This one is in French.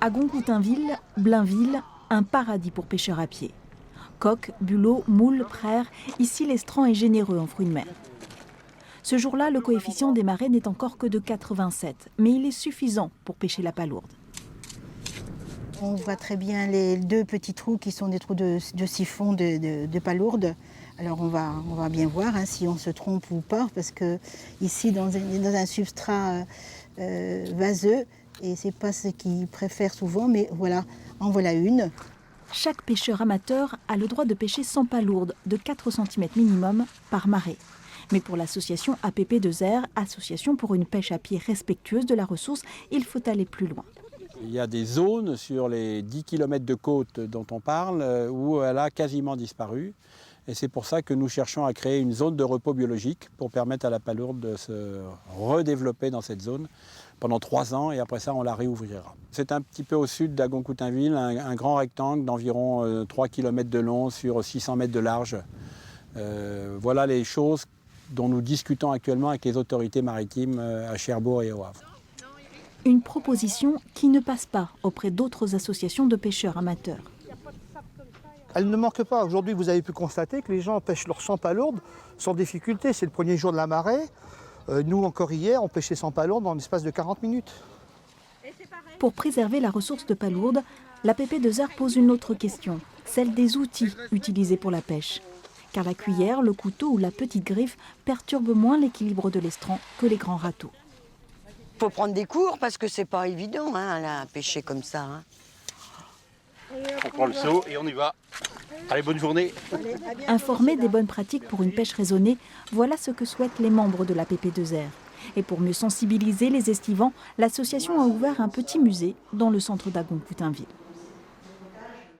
À Goncoutainville, Blainville, un paradis pour pêcheurs à pied. Coques, bulots, moules, praires, ici l'estran est généreux en fruits de mer. Ce jour-là, le coefficient des marées n'est encore que de 87, mais il est suffisant pour pêcher la palourde. On voit très bien les deux petits trous qui sont des trous de siphon de palourde. Alors on va bien voir si on se trompe ou pas, parce que ici dans un substrat vaseux, et c'est pas ce qu'ils préfèrent souvent, mais voilà, en voilà une. Chaque pêcheur amateur a le droit de pêcher sans palourde de 4 cm minimum par marée. Mais pour l'association APP2R, Association pour une pêche à pied respectueuse de la ressource, il faut aller plus loin. Il y a des zones sur les 10 km de côte dont on parle où elle a quasiment disparu. Et c'est pour ça que nous cherchons à créer une zone de repos biologique pour permettre à la palourde de se redévelopper dans cette zone pendant 3 ans et après ça on la réouvrira. C'est un petit peu au sud d'Agoncoutainville, un grand rectangle d'environ 3 km de long sur 600 mètres de large. Voilà les choses dont nous discutons actuellement avec les autorités maritimes à Cherbourg et au Havre. Une proposition qui ne passe pas auprès d'autres associations de pêcheurs amateurs. Elle ne manque pas. Aujourd'hui, vous avez pu constater que les gens pêchent leur sans palourde sans difficulté. C'est le premier jour de la marée. Nous, encore hier, on pêchait sans palourde en l'espace de 40 minutes. Pour préserver la ressource de palourde, la PP2R pose une autre question, celle des outils utilisés pour la pêche. Car la cuillère, le couteau ou la petite griffe perturbent moins l'équilibre de l'estran que les grands râteaux. Il faut prendre des cours parce que c'est pas évident à pêcher comme ça. On prend le seau et on y va. Allez, bonne journée. Informer des bonnes pratiques pour une pêche raisonnée, voilà ce que souhaitent les membres de la PP2R. Et pour mieux sensibiliser les estivants, l'association a ouvert un petit musée dans le centre d'Agoncoutainville.